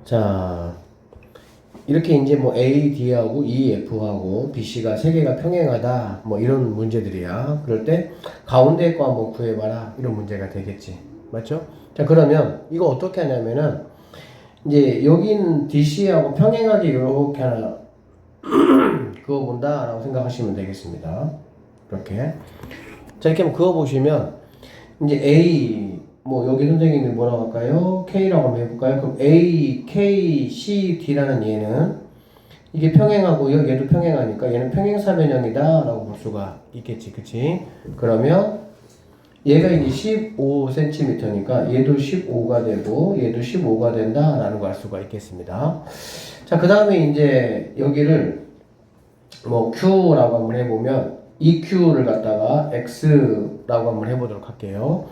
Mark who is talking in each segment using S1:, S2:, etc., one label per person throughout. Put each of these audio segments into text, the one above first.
S1: 자, 이렇게 이제 뭐 A, D하고 E, F하고 B, C가 세 개가 평행하다. 뭐 이런 문제들이야. 그럴 때 가운데 거 한번 구해봐라. 이런 문제가 되겠지. 맞죠? 자, 그러면 이거 어떻게 하냐면은 이제 여긴 DC하고 평행하게 이렇게 하나 그어본다라고 생각하시면 되겠습니다. 이렇게. 자, 이렇게 한번 그어보시면 이제 A 뭐 여기 선생님이 뭐라고 할까요? K라고 한번 해볼까요? 그럼 A, K, C, D라는 얘는 이게 평행하고요. 얘도 평행하니까 얘는 평행사변형이다 라고 볼 수가 있겠지. 그치? 그러면 얘가 이제 15cm니까 얘도 15가 되고 얘도 15가 된다 라는 걸 알 수가 있겠습니다. 자, 그 다음에 이제 여기를 뭐 Q라고 한번 해보면 EQ를 갖다가 X라고 한번 해보도록 할게요.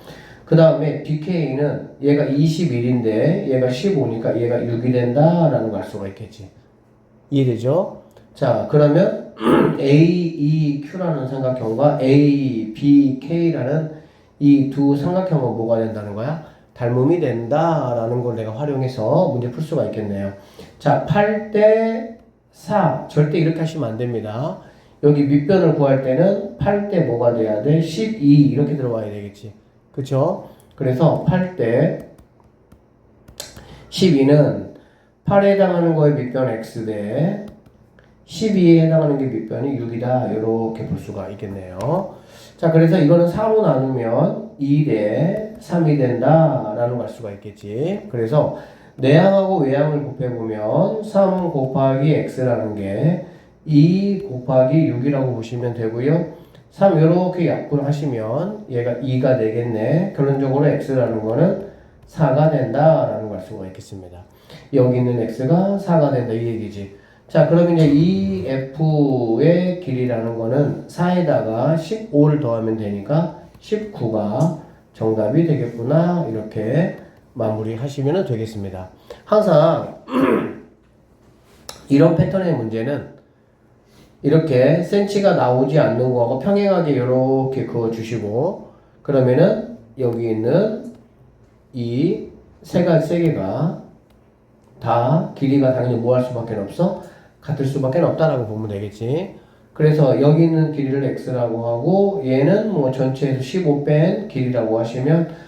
S1: 그 다음에 BK는 얘가 21인데 얘가 15니까 얘가 6이 된다 라는 걸 알 수가 있겠지. 이해되죠? 자, 그러면 AEQ라는 삼각형과 ABK라는 이 두 삼각형은 뭐가 된다는 거야? 닮음이 된다라는 걸 내가 활용해서 문제 풀 수가 있겠네요. 자, 8대 4. 절대 이렇게 하시면 안 됩니다. 여기 밑변을 구할 때는 8대 뭐가 돼야 돼? 12 이렇게 들어와야 되겠지. 그쵸? 그래서 8대 12는 8에 해당하는 거에 밑변 x대 12에 해당하는 게 밑변이 6이다. 이렇게 볼 수가 있겠네요. 자, 그래서 이거는 4로 나누면 2대 3이 된다라는 걸 알 수가 있겠지. 그래서 내항하고 외항을 곱해보면 3 곱하기 x라는 게 2 곱하기 6이라고 보시면 되고요. 3 이렇게 약분을 하시면 얘가 2가 되겠네. 결론적으로 x라는 거는 4가 된다라는 걸 알 수가 있겠습니다. 여기 있는 x가 4가 된다 이 얘기지. 자, 그럼 이제 이 f의 길이라는 거는 4에다가 15를 더하면 되니까 19가 정답이 되겠구나. 이렇게 마무리 하시면 되겠습니다. 항상 이런 패턴의 문제는 이렇게 센치가 나오지 않는 거하고 평행하게 이렇게 그어주시고 그러면은 여기 있는 이 세 개가 다 길이가 당연히 뭐 할 수밖에 없어? 같을 수밖에 없다라고 보면 되겠지. 그래서 여기 있는 길이를 x라고 하고 얘는 뭐 전체에서 15 뺀 길이라고 하시면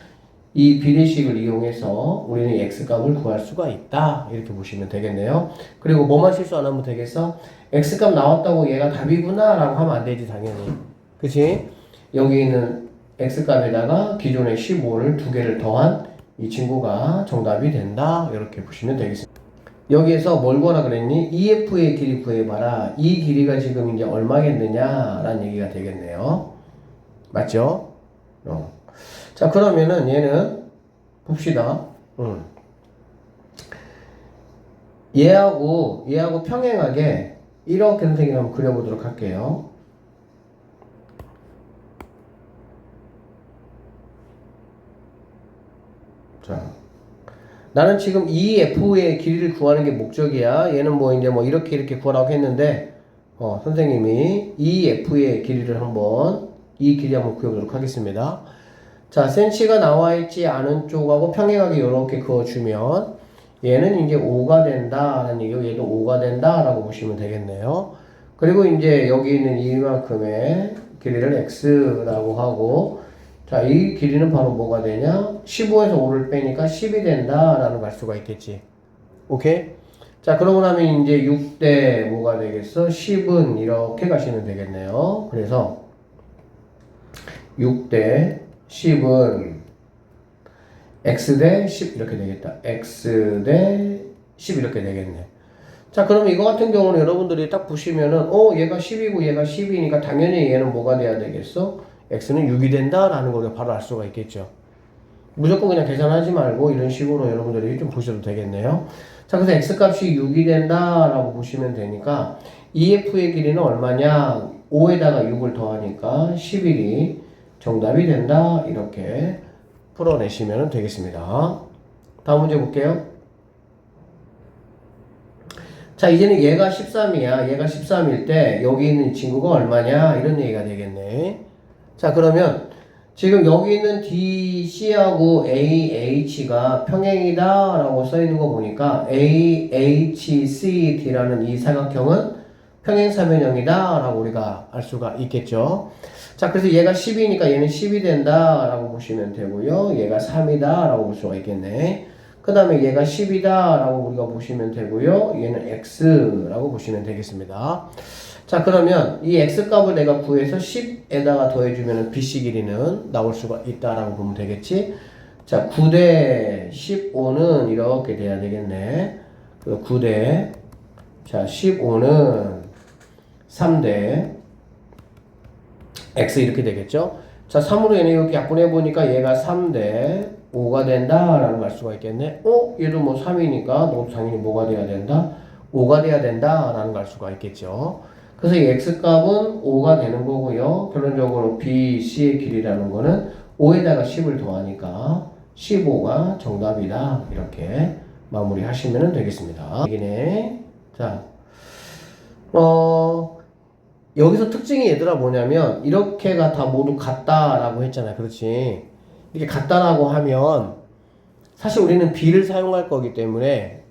S1: 이 비례식을 이용해서 우리는 x값을 구할 수가 있다. 이렇게 보시면 되겠네요. 그리고 뭐만 실수 안 하면 되겠어? x값 나왔다고 얘가 답이구나 라고 하면 안 되지 당연히. 그치? 여기 있는 x값에다가 기존의 15를 두 개를 더한 이 친구가 정답이 된다. 이렇게 보시면 되겠습니다. 여기에서 뭘 구하라 그랬니? EF의 길이 구해봐라. 이 길이가 지금 이제 얼마겠느냐 라는 얘기가 되겠네요. 맞죠? 자, 그러면은 얘는 봅시다. 얘하고 평행하게 이렇게 선생님이 한번 그려보도록 할게요. 자, 나는 지금 이 f의 길이를 구하는 게 목적이야. 얘는 뭐 이제 뭐 이렇게 구하라고 했는데 선생님이 이 f의 길이를 한번 이 길이 한번 구해보도록 하겠습니다. 자, 센치가 나와 있지 않은 쪽하고 평행하게 이렇게 그어주면 얘는 이제 5가 된다라는 얘기고 얘도 5가 된다라고 보시면 되겠네요. 그리고 이제 여기 있는 이만큼의 길이를 x라고 하고 자, 이 길이는 바로 뭐가 되냐? 15에서 5를 빼니까 10이 된다라는 걸 알 수가 있겠지. 오케이? 자, 그러고 나면 이제 6대 뭐가 되겠어? 10은 이렇게 가시면 되겠네요. 그래서 6대 10은 x 대 10 이렇게 되겠다. x 대 10 이렇게 되겠네. 자, 그럼 이거 같은 경우는 여러분들이 딱 보시면은 얘가 10이고 얘가 10이니까 당연히 얘는 뭐가 돼야 되겠어? x는 6이 된다라는 걸 바로 알 수가 있겠죠. 무조건 그냥 계산하지 말고 이런 식으로 여러분들이 좀 보셔도 되겠네요. 자, 그래서 x값이 6이 된다라고 보시면 되니까 EF의 길이는 얼마냐? 5에다가 6을 더하니까 11이 정답이 된다. 이렇게 풀어내시면 되겠습니다. 다음 문제 볼게요. 자, 이제는 얘가 13이야. 얘가 13일 때 여기 있는 친구가 얼마냐? 이런 얘기가 되겠네. 자, 그러면 지금 여기 있는 DC하고 AH가 평행이다 라고 써있는 거 보니까 AHCD라는 이 사각형은 평행사변형이다 라고 우리가 알 수가 있겠죠. 자, 그래서 얘가 10이니까 얘는 10이 된다 라고 보시면 되고요. 얘가 3이다 라고 볼 수가 있겠네. 그 다음에 얘가 10이다 라고 우리가 보시면 되고요. 얘는 X라고 보시면 되겠습니다. 자, 그러면 이 X값을 내가 구해서 10에다가 더해주면 BC 길이는 나올 수가 있다라고 보면 되겠지. 자, 9대 15는 이렇게 돼야 되겠네. 9대, 자, 15는 3대 X 이렇게 되겠죠. 자, 3으로 얘네 이렇게 약분해보니까 얘가 3대 5가 된다라는 걸 알 수가 있겠네. 얘도 뭐 3이니까 너도 당연히 뭐가 돼야 된다? 5가 돼야 된다라는 걸 알 수가 있겠죠. 그래서 이 X값은 5가 되는 거고요. 결론적으로 BC의 길이라는 거는 5에다가 10을 더하니까 15가 정답이다. 이렇게 마무리 하시면 되겠습니다. 여기네. 자, 여기서 특징이 얘들아 뭐냐면 이렇게가 다 모두 같다라고 했잖아요. 그렇지? 이렇게 같다라고 하면 사실 우리는 B를 사용할 거기 때문에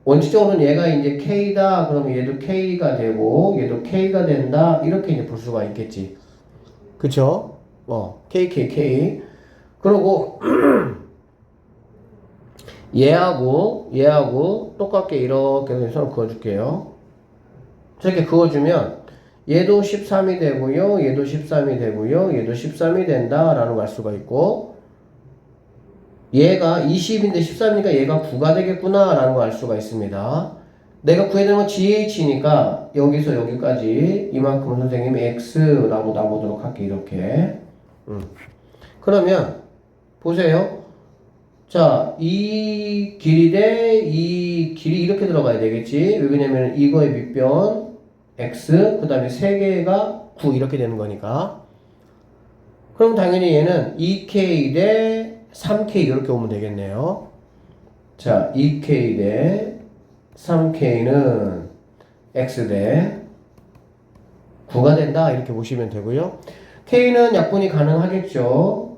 S1: 원칙적으로는 얘가 이제 K다 그러면 얘도 K가 되고 얘도 K가 된다 이렇게 이제 볼 수가 있겠지. 그쵸? K. 그리고 얘하고 똑같게 이렇게 선을 그어줄게요. 저렇게 그어주면 얘도 13이 되고요. 얘도 13이 되고요. 얘도 13이 된다라는 걸 알 수가 있고 얘가 20인데 13이니까 얘가 9가 되겠구나 라는 걸 알 수가 있습니다. 내가 구해야 되는 건 GH니까 여기서 여기까지 이만큼 선생님이 X라고 나보도록 할게 이렇게. 그러면 보세요. 자, 이 길이 대 이 길이 이렇게 들어가야 되겠지. 왜냐면 이거의 밑변 X 그 다음에 3개가 9 이렇게 되는 거니까. 그럼 당연히 얘는 2K 대 3K 이렇게 오면 되겠네요. 자, 2K 대 3K는 X 대 9가 된다 이렇게 보시면 되고요. K는 약분이 가능하겠죠.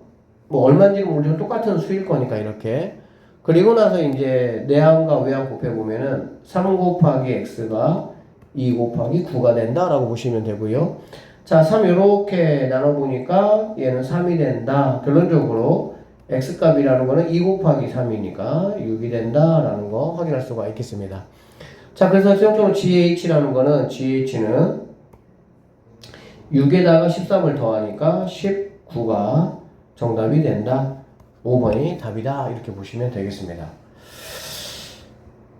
S1: 뭐 얼마인지는 모르지만 똑같은 수일 거니까 이렇게. 그리고 나서 이제 내항과 외항 곱해보면은 3 곱하기 X가 2 곱하기 9가 된다라고 보시면 되고요. 자, 3 이렇게 나눠보니까 얘는 3이 된다. 결론적으로 X값이라는 거는 2 곱하기 3이니까 6이 된다라는 거 확인할 수가 있겠습니다. 자, 그래서 최종적으로 GH라는 거는 GH는 6에다가 13을 더하니까 19가 정답이 된다. 5번이 답이다. 이렇게 보시면 되겠습니다.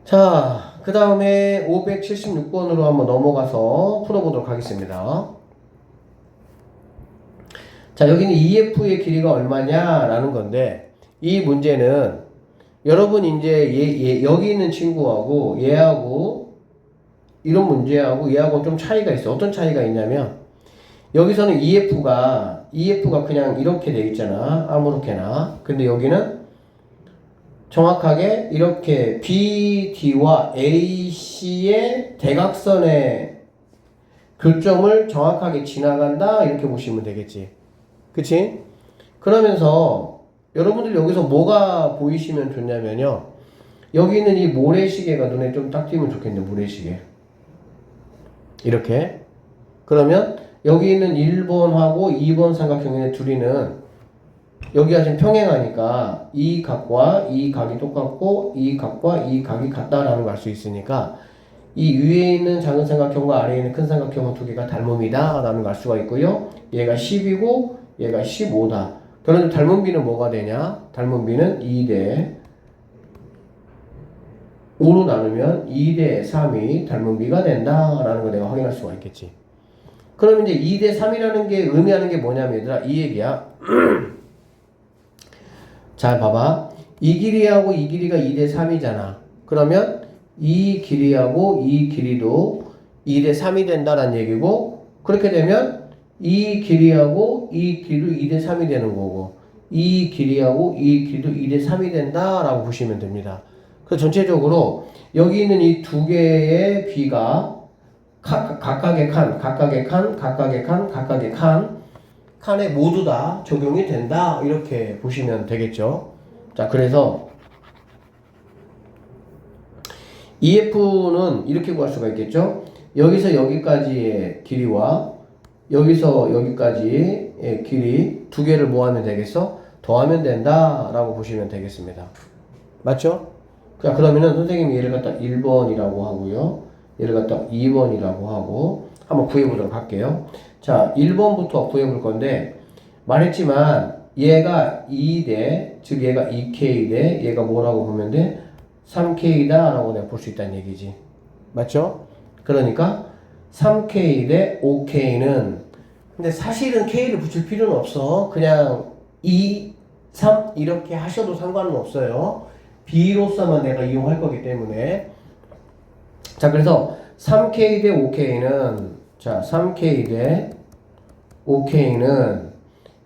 S1: 자, 그 다음에 576번으로 한번 넘어가서 풀어보도록 하겠습니다. 자, 여기는 EF의 길이가 얼마냐라는 건데, 이 문제는 여러분 이제 여기 있는 친구하고 얘하고 이런 문제하고 얘하고 좀 차이가 있어. 어떤 차이가 있냐면 여기서는 EF가 그냥 이렇게 돼 있잖아. 아무렇게나. 근데 여기는 정확하게 이렇게 BD와 AC의 대각선의 교점을 정확하게 지나간다. 이렇게 보시면 되겠지. 그치? 그러면서 여러분들 여기서 뭐가 보이시면 좋냐면요. 여기 있는 이 모래시계가 눈에 좀 딱 띄면 좋겠네. 모래시계. 이렇게. 그러면 여기 있는 1번하고 2번 삼각형의 둘이는 여기가 지금 평행하니까 이 각과 이 각이 똑같고 이 각과 이 각이 같다라는 걸 알 수 있으니까 이 위에 있는 작은 삼각형과 아래에 있는 큰 삼각형은 두 개가 닮음이다 라는 걸 알 수가 있고요. 얘가 10이고 얘가 15다. 그런데 닮은 비는 뭐가 되냐? 닮은 비는 2대 5로 나누면 2대 3이 닮은 비가 된다라는 걸 내가 확인할 수가 있겠지. 그럼 이제 2대 3이라는 게 의미하는 게 뭐냐면 얘들아 이 얘기야. 잘 봐봐. 이 길이하고 이 길이가 2대 3이잖아. 그러면 이 길이하고 이 길이도 2대 3이 된다라는 얘기고 그렇게 되면 이 길이하고 이 길이도 2대 3이 되는 거고 이 길이하고 이 길이도 2대 3이 된다라고 보시면 됩니다. 그래서 전체적으로 여기 있는 이 두 개의 비가 각각의 칸 칸에 모두 다 적용이 된다. 이렇게 보시면 되겠죠. 자, 그래서 EF는 이렇게 구할 수가 있겠죠. 여기서 여기까지의 길이와 여기서 여기까지의 길이 두 개를 뭐 하면 되겠어? 더하면 된다 라고 보시면 되겠습니다. 맞죠? 자, 그러면은 선생님이 얘를 갖다 1번이라고 하고요, 얘를 갖다 2번이라고 하고 한번 구해보도록 할게요. 자, 1번부터 구해볼 건데 말했지만 얘가 2대, 즉 얘가 2K대, 얘가 뭐라고 보면 돼? 3K다 라고 내가 볼 수 있다는 얘기지. 맞죠? 그러니까 3K 대 5K는, 근데 사실은 K를 붙일 필요는 없어. 그냥 2, 3 이렇게 하셔도 상관은 없어요. B로서만 내가 이용할 거기 때문에. 자, 그래서 3K 대 5K는, 자, 3K 대 5K는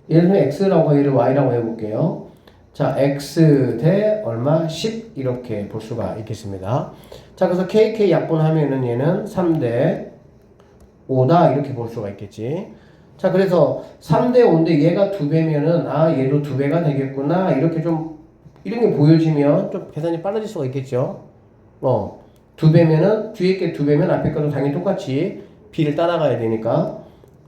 S1: 예를 들면 X라고 얘를 Y라고 해볼게요. 자, X 대 얼마? 10 이렇게 볼 수가 있겠습니다. 자, 그래서 KK 약분하면은 얘는 3대 5다 이렇게 볼 수가 있겠지. 자, 그래서 3대 5인데 얘가 2배면은 아, 얘도 2배가 되겠구나 이렇게 좀 이런 게 보여지면 좀 계산이 빨라질 수가 있겠죠. 2배면은 뒤에 게 2배면 앞에 것도 당연히 똑같이 B를 따라가야 되니까.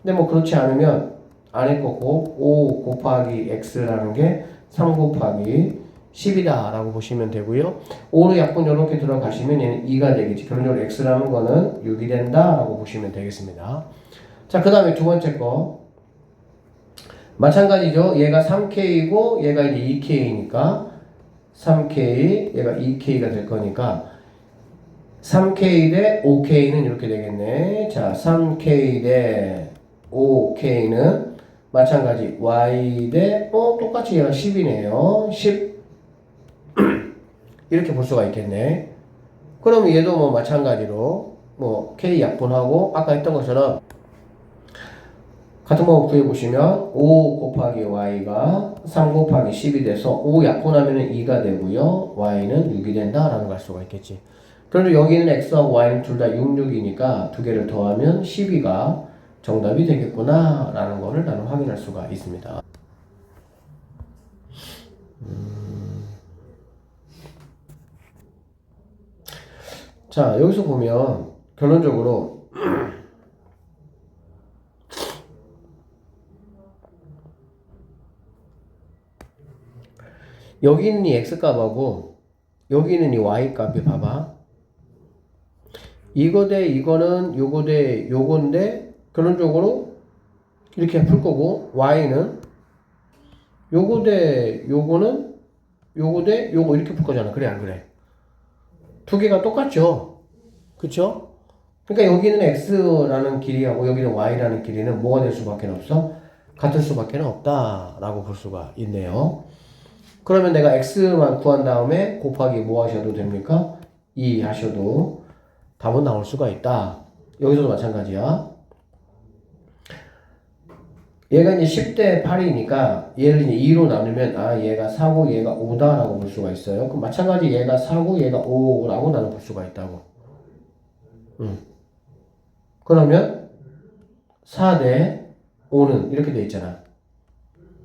S1: 근데 뭐 그렇지 않으면 안에 거고 5 곱하기 X라는 게 3 곱하기 10이다 라고 보시면 되고요. 5로 약분 이렇게 들어가시면 얘는 2가 되겠지. 결론적으로 X라는 거는 6이 된다 라고 보시면 되겠습니다. 자, 그 다음에 두 번째 거 마찬가지죠. 얘가 3K이고 얘가 이제 2K니까 3K, 얘가 2K가 될 거니까 3K 대 5K는 이렇게 되겠네. 자, 3K 대 5K는 마찬가지 Y 대 똑같이 얘가 10이네요. 10 이렇게 볼 수가 있겠네. 그럼 얘도 뭐 마찬가지로 뭐 K 약분하고 아까 했던 것처럼 같은 거 구해보시면 5 곱하기 Y가 3 곱하기 10이 돼서 5 약분하면 2가 되고요. Y는 6이 된다 라는 걸 알 수가 있겠지. 그런데 여기는 X하고 Y는 둘 다 6, 6이니까 두 개를 더하면 12가 정답이 되겠구나 라는 거를 나는 확인할 수가 있습니다. 자, 여기서 보면 결론적으로 여기 있는 이 X값하고 여기 있는 이 Y값이 봐봐. 이거 대 이거는 요거 대 요건데 결론적으로 이렇게 풀 거고 Y는 요거 대 요거는 요거 대 요거 이렇게 풀 거잖아. 그래 안 그래? 두 개가 똑같죠? 그쵸? 그러니까 여기는 X라는 길이하고 여기는 Y라는 길이는 뭐가 될 수밖에 없어? 같을 수밖에 없다 라고 볼 수가 있네요. 그러면 내가 X만 구한 다음에 곱하기 뭐 하셔도 됩니까? 2 하셔도 답은 나올 수가 있다. 여기서도 마찬가지야. 얘가 이제 10대 8이니까 얘를 이제 2로 나누면 아, 얘가 4고 얘가 5다라고 볼 수가 있어요. 그럼 마찬가지 얘가 4고 얘가 5라고 나는 볼 수가 있다고. 그러면 4대 5는 이렇게 돼 있잖아.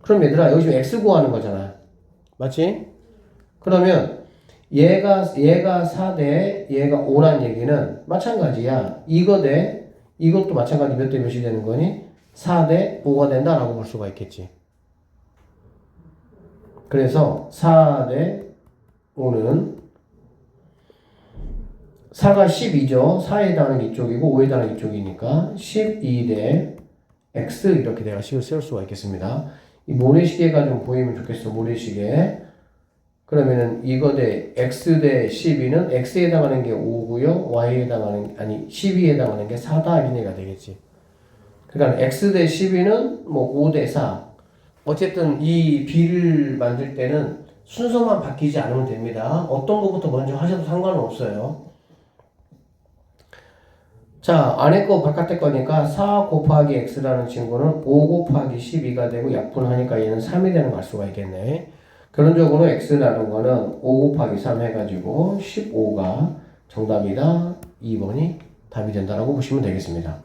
S1: 그럼 얘들아 여기 지금 X 구하는 거잖아. 맞지? 그러면 얘가 4대 얘가 5란 얘기는 마찬가지야. 이거 대 이것도 마찬가지 몇 대 몇이 되는 거니? 4대 5가 된다라고 볼 수가 있겠지. 그래서 4대 5는 4가 12죠. 4에 해당하는 이쪽이고 5에 해당하는 이쪽이니까 12대 X 이렇게 내가 식을 세울 수가 있겠습니다. 이 모래시계가 좀 보이면 좋겠어. 모래시계. 그러면은 이거 대 X 대 12는 X에 해당하는 게 5고요. Y에 해당하는, 아니 12에 해당하는 게 4다 이런 얘기가 되겠지. 그러니까 X 대 12는 뭐 5 대 4. 어쨌든 이 B를 만들 때는 순서만 바뀌지 않으면 됩니다. 어떤 것부터 먼저 하셔도 상관은 없어요. 자, 안에 거 바깥에 거니까 4 곱하기 X라는 친구는 5 곱하기 12가 되고 약분하니까 얘는 3이 되는 걸 알 수가 있겠네. 결론적으로 X라는 거는 5 곱하기 3 해가지고 15가 정답이다. 2번이 답이 된다라고 보시면 되겠습니다.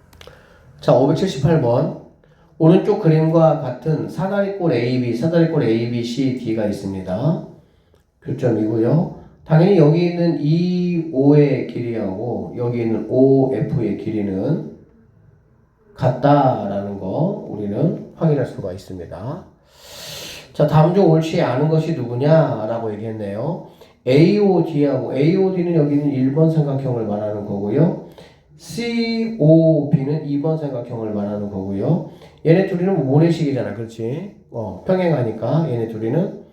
S1: 자, 578번. 오른쪽 그림과 같은 사다리꼴 AB, 사다리꼴 ABC, D가 있습니다. 교점이고요. 당연히 여기 있는 EO의 길이하고 여기 있는 OF의 길이는 같다라는 거 우리는 확인할 수가 있습니다. 자, 다음 중 옳지 않은 것이 누구냐라고 얘기했네요. AOD하고 AOD는 여기는 1번 삼각형을 말하는 거고요. COB는 2번 삼각형을 말하는 거고요. 얘네 둘이는 모래식이잖아, 그렇지? 평행하니까 얘네 둘이는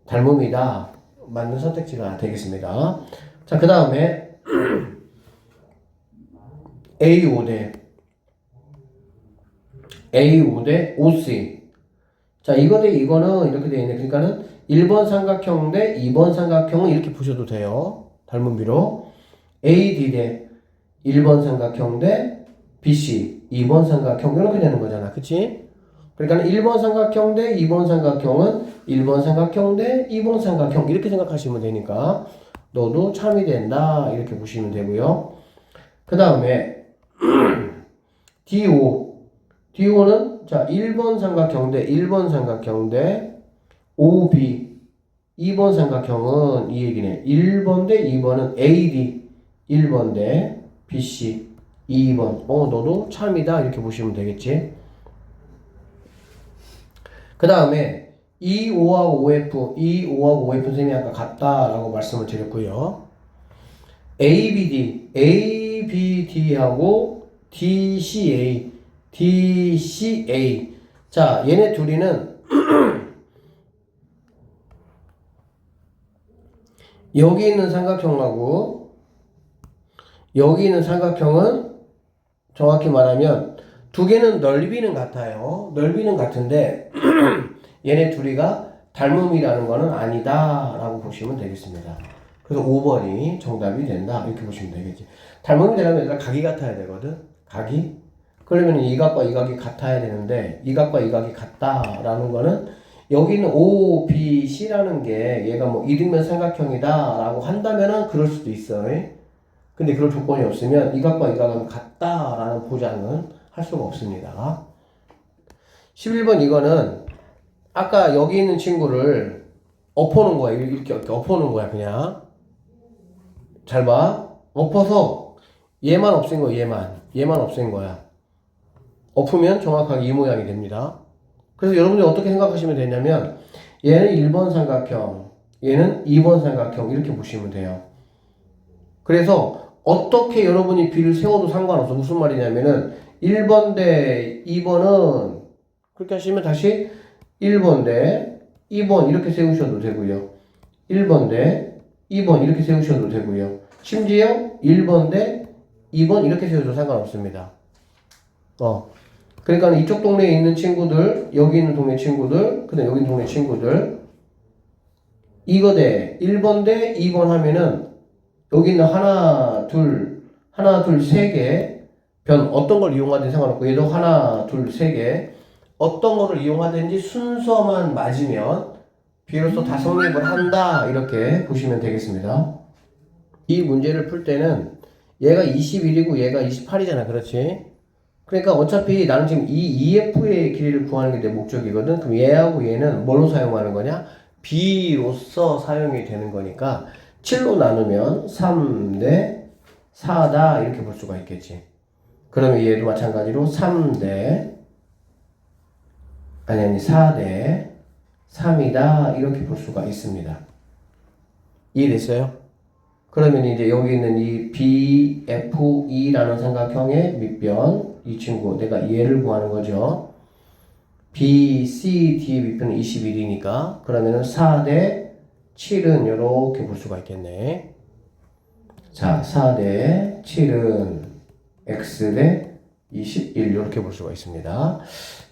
S1: 닮음이다. 맞는 선택지가 되겠습니다. 자, 그 다음에 A5 대 OC. 자, 이거는 이렇게 되어 있네. 그러니까는 1번 삼각형 대 2번 삼각형은 이렇게 보셔도 돼요. 닮은비로. AD 대 1번 삼각형 대 BC 2번 삼각형 이렇게 되는 거잖아. 그치? 그러니까 1번 삼각형 대 2번 삼각형은 1번 삼각형 대 2번 삼각형 이렇게 생각하시면 되니까 너도 참이 된다 이렇게 보시면 되고요. 그 다음에 DO는 자 1번 삼각형 대 1번 삼각형 대 OB 2번 삼각형은 이 얘기네. 1번 대 2번은 AD 1번 대 BC 2번 너도 참이다 이렇게 보시면 되겠지. 그 다음에 E5하고 OF 선생님이 아까 같다라고 말씀을 드렸고요. ABD하고 DCA 자 얘네 둘이는 여기 있는 삼각형하고 여기 있는 삼각형은 정확히 말하면 두 개는 넓이는 같아요. 넓이는 같은데 얘네 둘이가 닮음이라는 거는 아니다 라고 보시면 되겠습니다. 그래서 5번이 정답이 된다 이렇게 보시면 되겠지. 닮음이 되려면 얘들아 각이 같아야 되거든. 각이. 그러면 이 각과 이 각이 같아야 되는데 이 각과 이 각이 같다라는 거는 여기 있는 OBC라는 게 얘가 뭐 이등변 삼각형이다 라고 한다면은 그럴 수도 있어요. 근데 그럴 조건이 없으면 이 각과 이 각은 같다라는 보장은 할 수가 없습니다. 11번 이거는 아까 여기 있는 친구를 엎어놓은 거야. 이렇게 엎어놓은 거야 그냥. 잘 봐. 엎어서 얘만 없앤 거야. 얘만 없앤 거야. 엎으면 정확하게 이 모양이 됩니다. 그래서 여러분들이 어떻게 생각하시면 되냐면 얘는 1번 삼각형, 얘는 2번 삼각형 이렇게 보시면 돼요. 그래서 어떻게 여러분이 비를 세워도 상관없어. 무슨 말이냐면은 1번 대 2번은 그렇게 하시면 다시 1번 대 2번 이렇게 세우셔도 되고요. 1번 대 2번 이렇게 세우셔도 되고요. 심지어 1번 대 2번 이렇게 세워도 상관없습니다. 그러니까 이쪽 동네에 있는 친구들, 여기 있는 동네 친구들, 그 다음에 여기 있는 동네 친구들 이거 대 1번 대 2번 하면은 여기 있는 하나, 둘, 세 개 변 어떤 걸 이용하든지 상관없고 얘도 하나, 둘, 세 개 어떤 거를 이용하든지 순서만 맞으면 비로소 다 성립을 한다 이렇게 보시면 되겠습니다. 이 문제를 풀 때는 얘가 21이고 얘가 28이잖아. 그렇지? 그러니까 어차피 나는 지금 이 EF의 길이를 구하는 게 내 목적이거든. 그럼 얘하고 얘는 뭘로 사용하는 거냐? B로서 사용이 되는 거니까 7로 나누면 3대 4다 이렇게 볼 수가 있겠지. 그러면 얘도 마찬가지로 4대 3이다 이렇게 볼 수가 있습니다. 이해됐어요? 그러면 이제 여기 있는 이 BFE라는 삼각형의 밑변 이 친구 내가 얘를 구하는 거죠. BCD의 밑변은 21이니까 그러면은 4대 7은 이렇게 볼 수가 있겠네. 자, 4대 7은 X 대 21 이렇게 볼 수가 있습니다.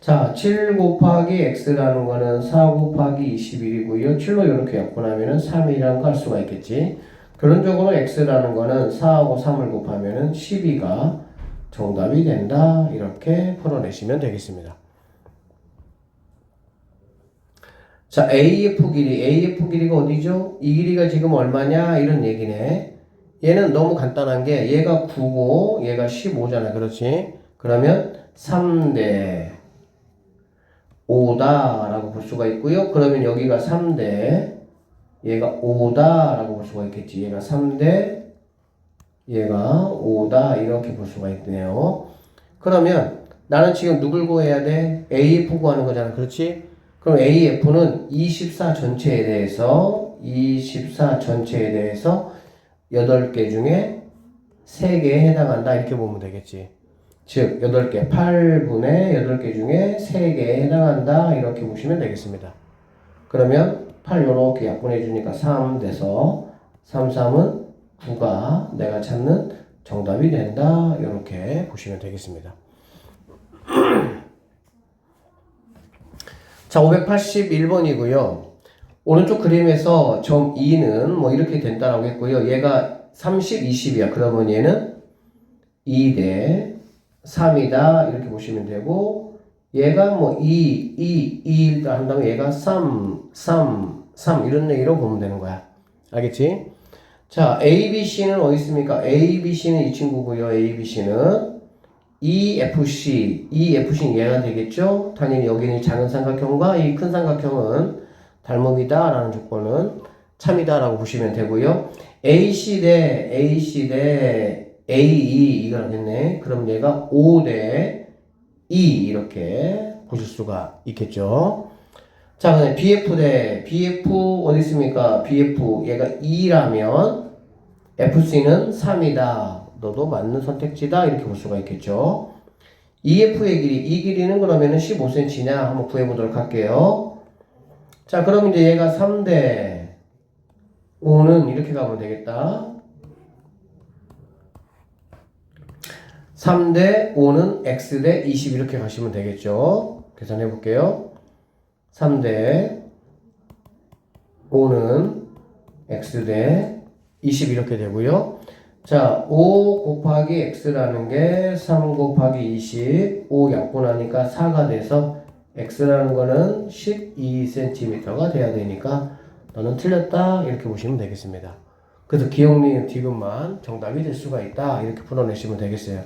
S1: 자, 7 곱하기 X라는 거는 4 곱하기 21이고요. 7로 이렇게 약분하면은 3이라는 거 할 수가 있겠지. 결론적으로 X라는 거는 4하고 3을 곱하면은 12가 정답이 된다. 이렇게 풀어내시면 되겠습니다. 자, AF 길이가 어디죠? 이 길이가 지금 얼마냐? 이런 얘기네. 얘는 너무 간단한 게 얘가 9고 얘가 15잖아. 그렇지? 그러면 3대 5다 라고 볼 수가 있고요. 그러면 여기가 3대, 얘가 5다 라고 볼 수가 있겠지. 얘가 3대, 얘가 5다 이렇게 볼 수가 있네요. 그러면 나는 지금 누굴 구해야 돼? AF 구하는 거잖아. 그렇지? 그럼 AF는 24 전체에 대해서 8개 중에 3개에 해당한다. 이렇게 보면 되겠지. 즉 8개, 8분의 8개 중에 3개에 해당한다. 이렇게 보시면 되겠습니다. 그러면 8 요렇게 약분해 주니까 3 돼서 3, 3은 9가 내가 찾는 정답이 된다. 이렇게 보시면 되겠습니다. 자, 581번이고요. 오른쪽 그림에서 점 2는 뭐 이렇게 된다라고 했고요. 얘가 30, 20이야. 그러면 얘는 2대 3이다. 이렇게 보시면 되고, 얘가 뭐 2 한다면 얘가 3 이런 얘기로 보면 되는 거야. 알겠지? 자, ABC는 어디 있습니까? ABC는 이 친구고요. ABC는 EFC는 얘가 되겠죠? 당연히 여기는 작은 삼각형과 이 큰 삼각형은 닮음이다 라는 조건은 참이다 라고 보시면 되고요. AC 대 AE 이걸 하겠네. 그럼 얘가 5 대 2 이렇게 보실 수가 있겠죠. 자, 그다음에 BF 대 BF 어디 있습니까? BF 얘가 2라면 FC는 3이다. 너도 맞는 선택지다. 이렇게 볼 수가 있겠죠. EF의 길이, 이 길이는 그러면은 15cm냐? 한번 구해보도록 할게요. 자, 그럼 이제 얘가 3대 5는 이렇게 가면 되겠다. 3대 5는 X대 20 이렇게 가시면 되겠죠. 계산해 볼게요. 3대 5는 X대 20 이렇게 되고요. 자, 5 곱하기 X라는 게 3 곱하기 20, 5 약분하니까 4가 돼서 X라는 거는 12cm가 돼야 되니까 너는 틀렸다. 이렇게 보시면 되겠습니다. 그래서 기억니은 디귿만 정답이 될 수가 있다. 이렇게 풀어내시면 되겠어요.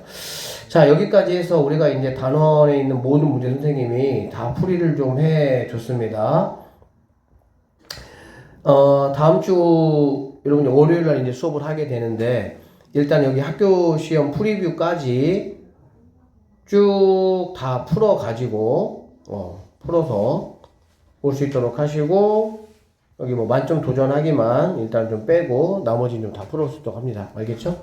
S1: 자, 여기까지 해서 우리가 이제 단원에 있는 모든 문제 선생님이 다 풀이를 좀 해줬습니다. 다음 주 여러분 월요일 날 이제 수업을 하게 되는데 일단 여기 학교 시험 프리뷰까지 쭉 다 풀어가지고 풀어서 볼 수 있도록 하시고 여기 뭐 만점 도전하기만 일단 좀 빼고 나머지는 좀 다 풀어 수 있도록 합니다. 알겠죠?